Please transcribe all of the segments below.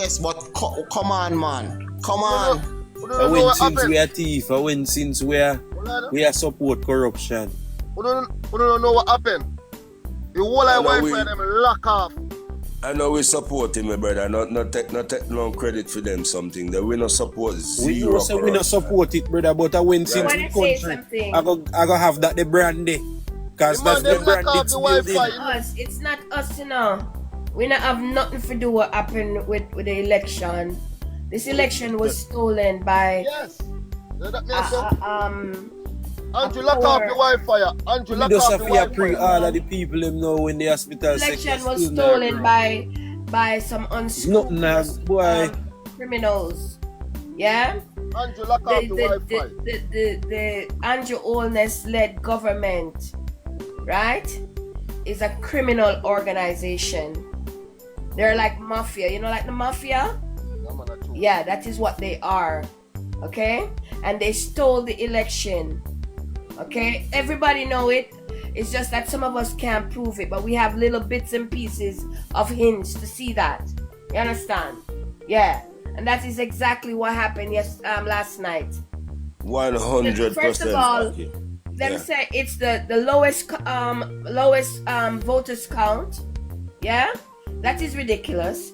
yes, but come on, man. Come on. I win since we are thief. I win since we are support corruption. We don't know what happened. The whole Wi-Fi them lock off. I know we support him, my brother. Not take no credit for them something. That we not support zero. We say we not support it, brother, but I win since the country. I go have that the brandy. Because that's the brand it's building. It's not us, you know. We not have nothing to do what happened with the election. This election was stolen by ANJU lock off the Wi-Fi. ANJU lock off the Wi-Fi. All of the people them know in the hospital. Election was stolen by some unscrupulous criminals. Yeah. ANJU lock off the Wi-Fi. The ANJU led government, right, is a criminal organization. They're like mafia. You know, like the mafia. Yeah, that is what they are. Okay, and they stole the election. Okay, everybody know it. It's just that some of us can't prove it, but we have little bits and pieces of hints to see that. You understand? Yeah, and that is exactly what happened last night. 100%. First of all, let me say it's the lowest voters count. Yeah, that is ridiculous.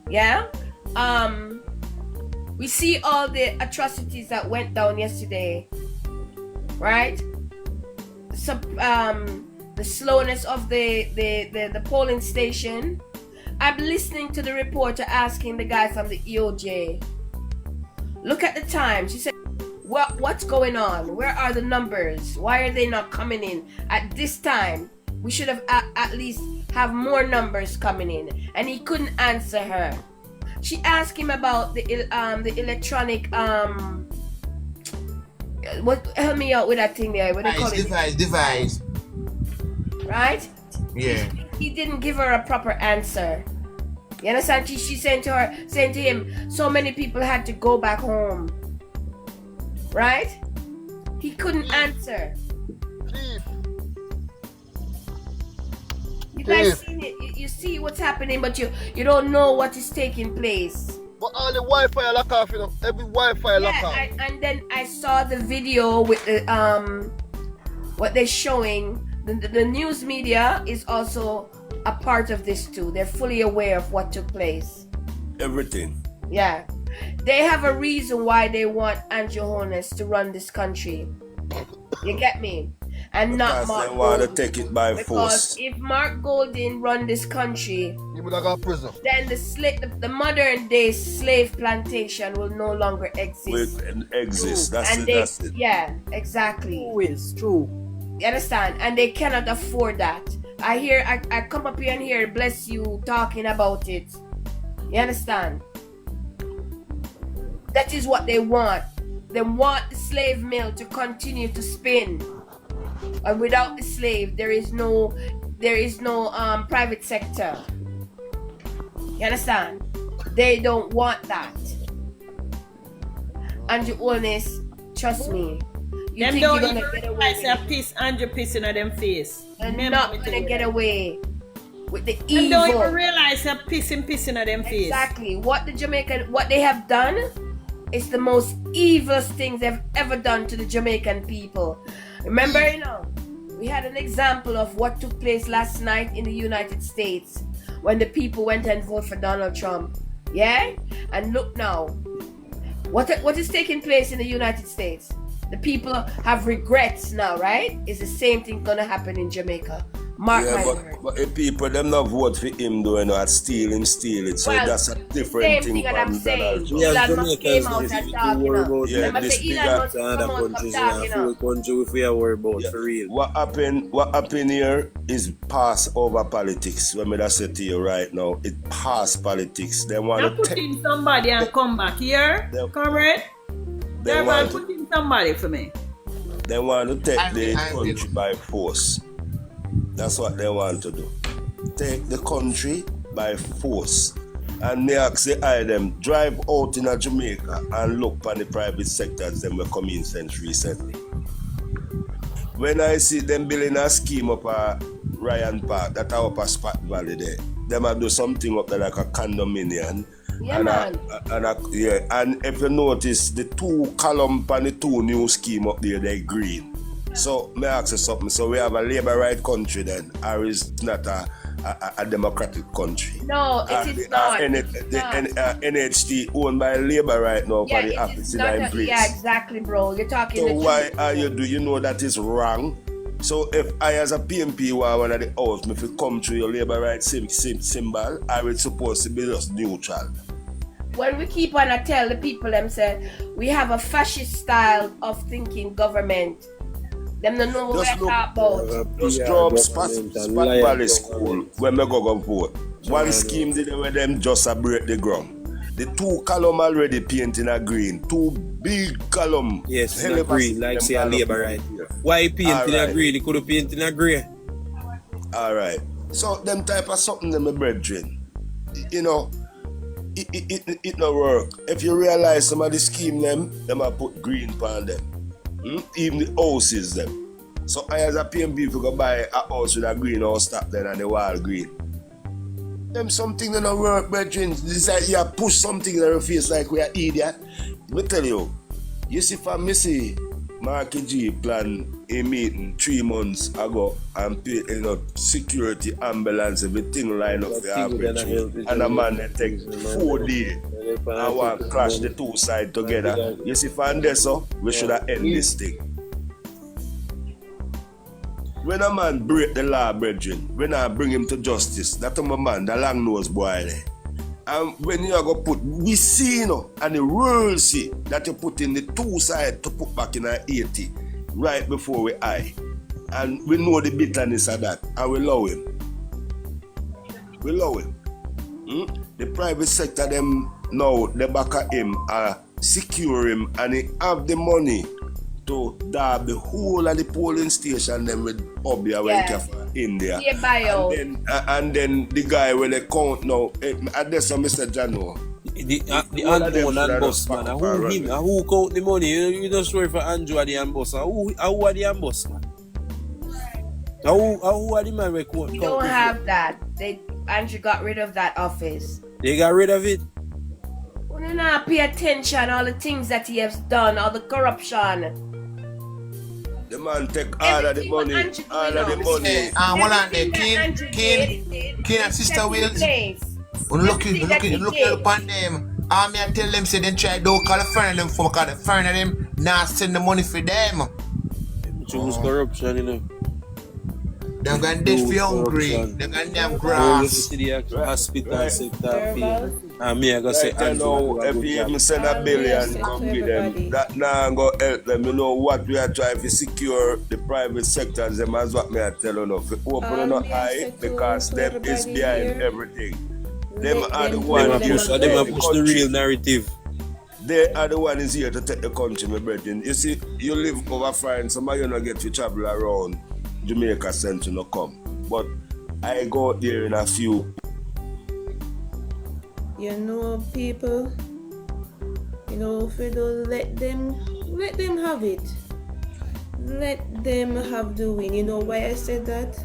Yeah. We see all the atrocities that went down yesterday, right? So, the slowness of the polling station. I'm listening to the reporter asking the guy from the EOJ, look at the time. She said, what's going on? Where are the numbers? Why are they not coming in at this time? We should have at least have more numbers coming in. And he couldn't answer her. She asked him about the electronic what, help me out with that thing there. What do you call it? Device. Right? Yeah. He didn't give her a proper answer. You understand? She saying to him, so many people had to go back home. Right? He couldn't answer. You guys seen it? You see what's happening, but you don't know what is taking place. But all the Wi-Fi lock off, you know. Every Wi-Fi lock off. And then I saw the video with the what they're showing. The news media is also a part of this too. They're fully aware of what took place. Everything. Yeah. They have a reason why they want ANJU to run this country. You get me? And because not Mark they want Goldin. to take it by force. Because if Mark Goldin run this country, he would have got prison. Then the modern day slave plantation will no longer exist. That's it. Yeah, exactly. True is true. You understand? And they cannot afford that. I come up here and hear bless you talking about it. You understand? That is what they want. They want the slave mill to continue to spin. And without the slave, there is no private sector. You understand? They don't want that. ANJU, trust me. You them think don't you're gonna get away with it? piss ANJU pissing at them face. They're not gonna get away with the evil. They don't even realize they're pissing at them face. Exactly. What they have done is the most evilest things they've ever done to the Jamaican people. Remember, we had an example of what took place last night in the United States when the people went and voted for Donald Trump. Yeah? And look now, what is taking place in the United States? The people have regrets now, right? It's the same thing gonna happen in Jamaica. Mark my word. But if people them not vote for him though, steal it. So well, that's a different thing that I'm saying. Yeah, Elon Musk came out and talked, Yeah, this other countries in a full country if we are worried about for real. What happened here is pass over politics. When I say to you right now, it pass politics. They want to put in somebody and come back here. Correct? They want to put in somebody for me. They want to take the country by force. That's what they want to do. Take the country by force. And me ask them drive out in Jamaica and look on the private sectors them were coming since recently. When I see them building a scheme up at Ryan Park, that up a Spot Valley there, them have do something up there like a condominium Yeah, man. And if you notice, the 2 column and the 2 new scheme up there, they're green. So, may I ask you something? So, we have a labor right country then, or is it not a democratic country? No, it is not. NHT owned by labor right now for the office in place. Yeah, exactly, bro. You're talking So the why truth. do you know that is wrong? So if I as a PMP want one of the house, if you come through your labor rights symbol, I will supposed to be just neutral. When we keep on to tell the people them say we have a fascist style of thinking government. Them don't know what we're talking about. Just drop Spat Valley School when we go vote. One scheme did where them just break the ground. The 2 column already painting a green. 2 big column. Yes, in a green, like say a labor right. Why paint in a green? They could have painted in a grey. Alright. So them type of something them my brethren. You know, it no work. If you realize some of the scheme them a put green upon them. Even the houses them. So I as a PMP if you go buy a house with a green house stop then and the wall green. Them something that don't work, brethren. This like you push something in our face like we are idiot. Let me tell you, you see for me see Marky G plan a meeting 3 months ago and pay security, ambulance, everything line up for operation. And a man that take 4 days and want to clash the 2 sides together. You see for this so we should have end this thing. When a man break the law, brethren, when I bring him to justice, that's a man, the long nose boy there. And when you are going to put, we see, and the world see, that you put in the 2 sides to put back in our 80, right before we eye. And we know the bitterness of that, and we love him. We love him. The private sector, them now, they back at him, secure him, and he have the money to dab the whole of the polling station them with Obia when in there. And then the guy when they count now, and there's some Mr. Jano. The unknown and boss man. Who him? Who count the money? You don't swear for ANJU and the boss. Who are the boss man? Who are the man we count? We don't have that. ANJU got rid of that office. They got rid of it? We don't not pay attention all the things that he has done, all the corruption. The man take all of the money, all of the money. Hold on there, King and Sister Wills. Look upon them. I tell them, say, they try to call a friend of them for because the friend of them now send the money for them. Choose corruption, you know. They're going to dead for hungry. They're going to damn grass. The hospital sector. And me, I go say, I know if you even send $1 billion, come give them. That now go help them. You know what we are trying to secure the private sectors. Them as what me I tell you now. Open your eye because them is behind everything. Them are the ones that push the real narrative. They are the ones here to take the country, my brethren. You see, you live over France, somebody you not get to travel around Jamaica Central no come. But I go there in a few. You know, people, you know, if we don't let them have it. Let them have the win. You know why I said that?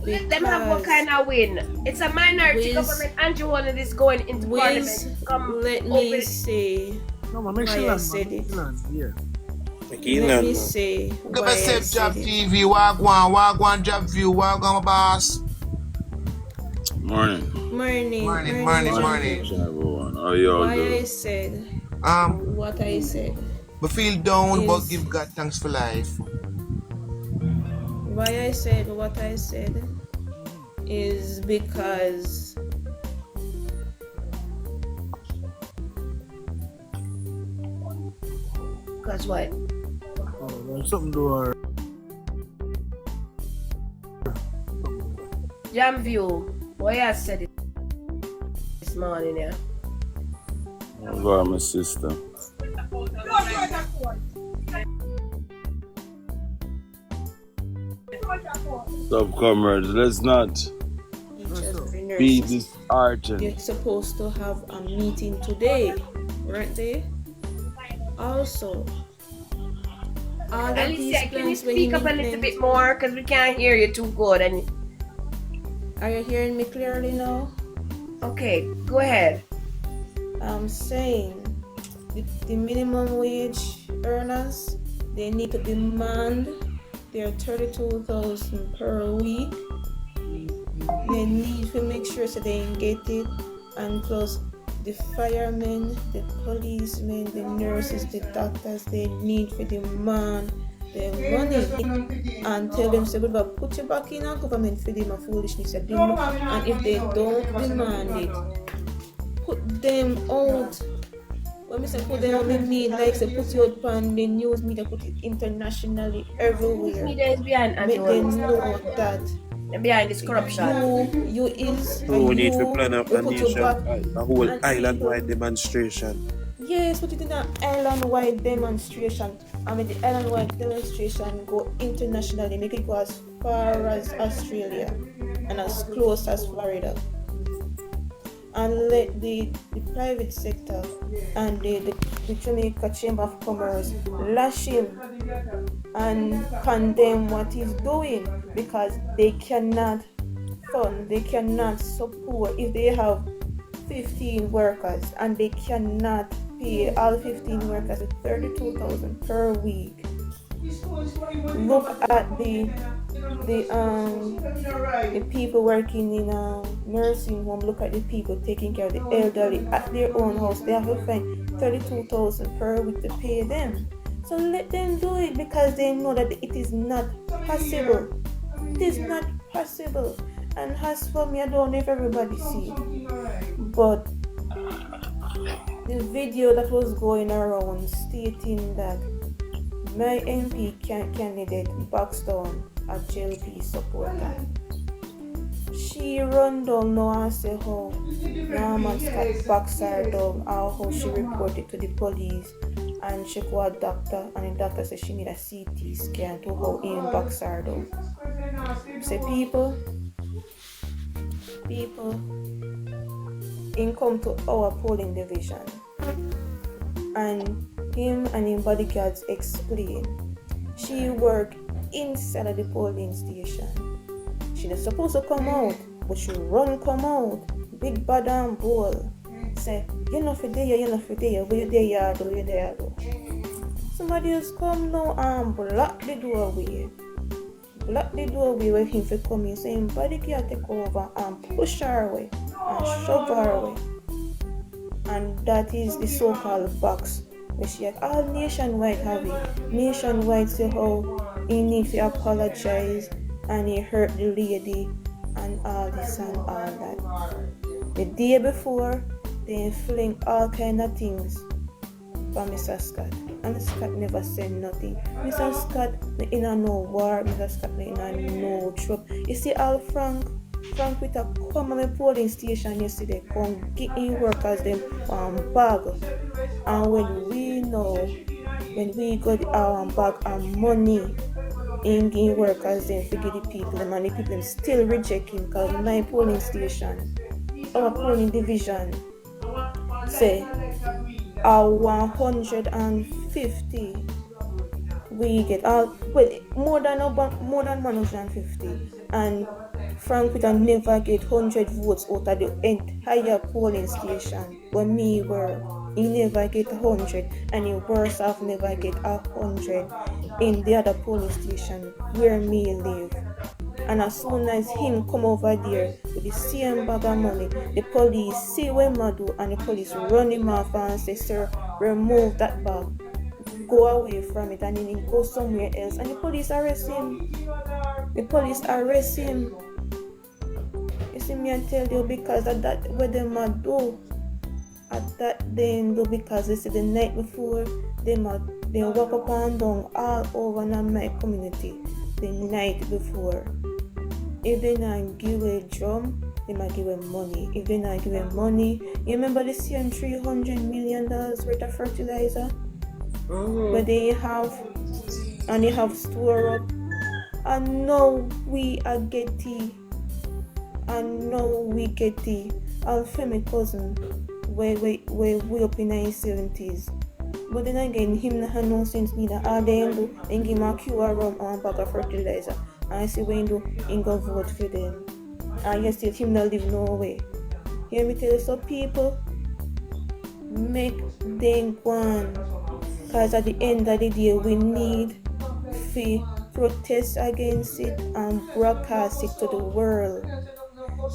Let them have what kind of win? It's a minority government. ANJU one is going into parliament. Let me say why I said it. Let me say why I said Job TV, Wagwan, Job View, Wagwan, boss. Morning. Everyone. How you all doing? I said what I said. We feel down, but give God thanks for life. Why I said what I said is because what? Something to our Jam View. Why I said it this morning, yeah. I'll go my sister. Stop, comrades. Let's not be disheartened. You're supposed to have a meeting today, weren't they? Also, Alicia, can you speak up a little bit more? Because we can't hear you too good. And are you hearing me clearly now? okay, go ahead. I'm saying the minimum wage earners, they need to demand their 32,000 per week. They need to make sure so they get it, and plus the firemen, the policemen, the nurses, the doctors, they need to demand their money and tell them, say, but put you back in our government for them a foolishness. And if they don't demand it, put them out. When we say put them on the media, like say put it out on the news media, put it internationally everywhere. Media is behind Make them know that behind this corruption. You is we need to plan up a put nation, you back a whole island-wide demonstration. Yes, put it in an island-wide demonstration. I mean, the island-wide demonstration go internationally, make it go as far as Australia and as close as Florida. And let the private sector and the Jamaica Chamber of Commerce lash him and condemn what he's doing, because they cannot fund, they cannot support if they have 15 workers and they cannot pay all 15 workers with 32,000 per week. Look at the people working in a nursing home. Look at the people taking care of the elderly at their own house. They have to find 32,000 per week to pay them. So let them do it, because they know that it is not possible. It is not possible. And as for me, I don't know if everybody see, but the video that was going around stating that my MP candidate boxed down a JLP supporter. She run down now and say how Norman Scott boxed her down, or how she reported to the police, and she go a doctor and the doctor said she need a CT scan to how he boxed her down. Say people, in come to our polling division, and him and his bodyguards explain she work inside of the polling station. She not supposed to come out, but she come out, big bad and bold. Say, you're not for there, where you there though. Somebody else come now and block the doorway where him for come in, saying bodyguard take over and push her away and shove her away. And that is the so-called box where she had all nationwide have it. Nationwide say how he need to apologize and he hurt the lady and all this and all that. The day before, they fling all kind of things for Mr. Scott. And Scott never said nothing. Mr. Scott in a no war, Mr. Scott in a no trouble. You see all Frank with a come on my polling station yesterday, come get in workers them bag. And when we got our bag and money in workers then forget the people them, and the people them still reject him, because my polling station, our polling division say 150 we get more than 150, and Frank would never get 100 votes out of the entire polling station where me were. He never get 100, and he worse off never get 100 in the other polling station where me live. And as soon as him come over there with the same bag of money, the police see what I do, and the police run him off and say, sir, remove that bag, go away from it, and then he go somewhere else, and the police arrest him. You see me, I tell you, because of that what them do at that they do, because they say the night before they walk up and down all over in my community the night before. If they not give a drum, they might give a money. If they not give money, you remember the same $300 million worth of fertilizer? Where they have store up, and now we are getting, I'll film my cousin way up in the 70s. But then again, him not have no sense neither. All they do, and give him a QR rum and bag of fertilizer. And I see when do, he go vote for them. And you still him not live no way. Hear me tell you, so people, make them one. Because at the end of the day, we need to protest against it and broadcast it to the world.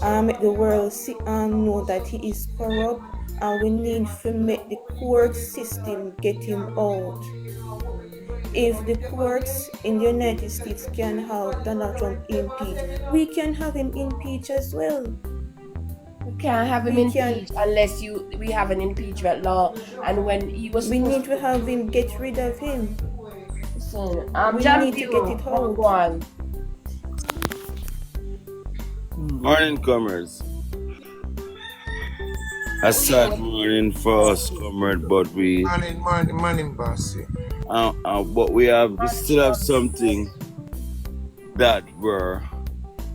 And make the world see and know that he is corrupt, and we need to make the court system get him out. If the courts in the United States can have Donald Trump impeached, we can have him impeached as well. We can't have him impeached unless we have an impeachment law. And when he was, we need to have him, get rid of him. Listen, we need to get it out. Go on. Morning, comers. A sad morning for us, comrade, but we. Morning, bossy. But we still have something that we're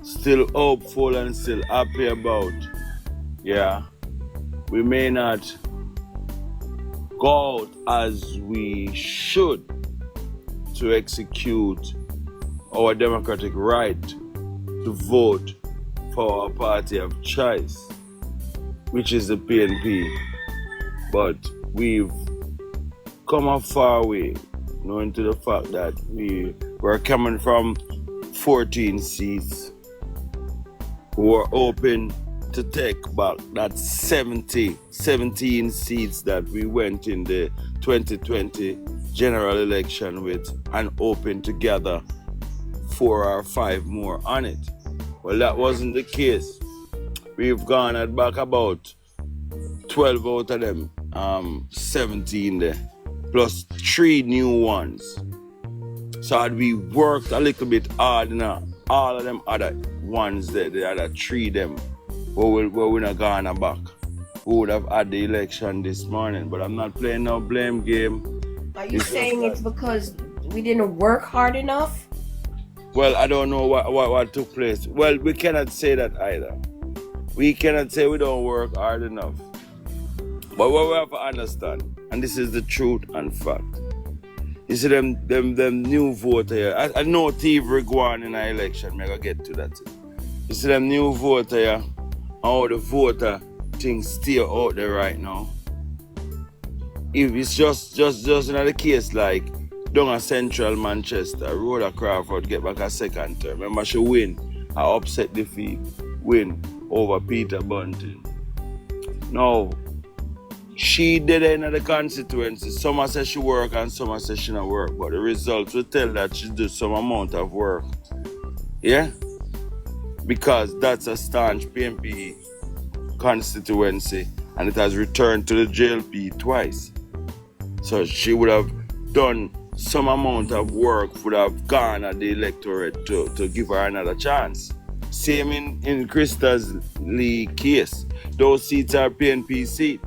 still hopeful and still happy about. Yeah, we may not go out as we should to execute our democratic right to vote for our party of choice, which is the PNP. But we've come a far way, knowing to the fact that we're coming from 14 seats. We're open to take back that 17 seats that we went in the 2020 general election with, and open to gather 4 or 5 more on it. Well, that wasn't the case. We've gone back about 12 out of them, 17 there, plus 3 new ones. So had we worked a little bit hard now, all of them other ones there, the other 3 them, where we're not gone back, we would have had the election this morning. But I'm not playing no blame game. Are you saying it's because we didn't work hard enough? Well, I don't know what took place. Well, we cannot say that either. We cannot say we don't work hard enough. But what we have to understand, and this is the truth and fact, you see them new voter here. I know Thieving going in an election, I'm gonna get to that. You see them new voter here, how the voter things stay out there right now. If it's just another case like down at Central Manchester, Rhoda Crawford get back a second term. Remember she win, I upset defeat, win over Peter Bunting. Now, she did it in the constituency. Some say she work and some say she not work, but the results will tell that she do some amount of work. Yeah? Because that's a staunch PNP constituency and it has returned to the JLP twice. So she would have done some amount of work, would have gone at the electorate to give her another chance. Same in Krista's Lee case. Those seats are PNP seats.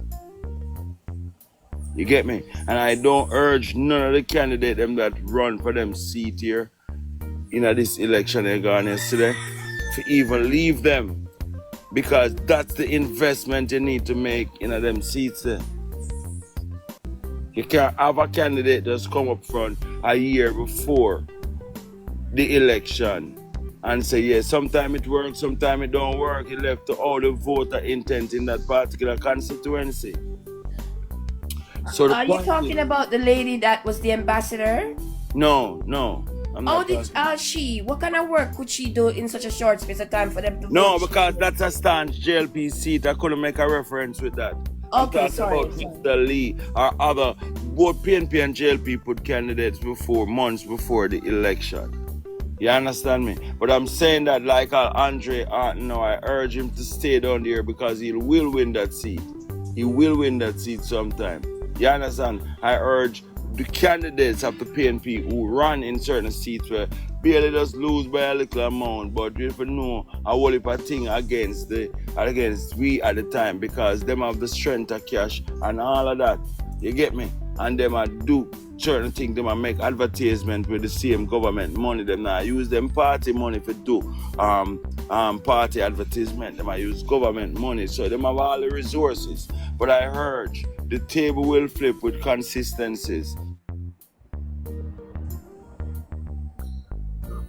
You get me? And I don't urge none of the candidates them that run for them seat here in this election they gone yesterday to even leave them, because that's the investment you need to make in them seats there. You can't have a candidate just come up front a year before the election and say, yeah, sometimes it works, sometimes it don't work. It left to all the voter intent in that particular constituency. So are you talking about the lady that was the ambassador? No. What kind of work could she do in such a short space of time for them to vote? No, because that's a staunch JLP seat. I couldn't make a reference with that. Okay, sorry. About Mr. Lee or other, both PNP and JLP put candidates months before the election. You understand me? But I'm saying that like Andre Artno, I urge him to stay down there because he will win that seat. He will win that seat sometime. You understand? I urge the candidates of the PNP who run in certain seats where barely just lose by a little amount, but we know a whole heap of thing against we at the time, because them have the strength of cash and all of that. You get me? And them do certain things, them make advertisement with the same government money. Them not use them party money for do party advertisement. Them use government money, so them have all the resources. But I urge the table will flip with consistencies.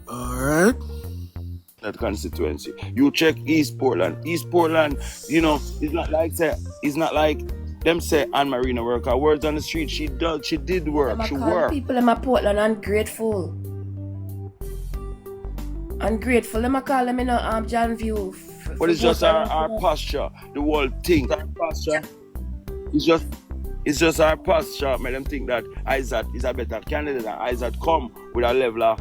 Alright. That constituency. You check East Portland. East Portland, it's not like Them say Anne Marina work her words on the street. She did work. She worked. People in my Portland ungrateful. Ungrateful. Let me call them in John View. But it's just our posture, the whole thing. Our posture. It's just our posture. Make them think that Isaac is a better candidate and Isaac come with a level of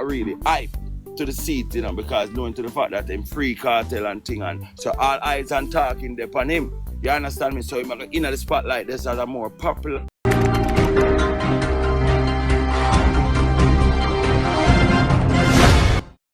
really hype to the seat, you know, because knowing to the fact that them free cartel and thing, and so all eyes and talking there upon him. You understand me? So him in the spotlight this as a more popular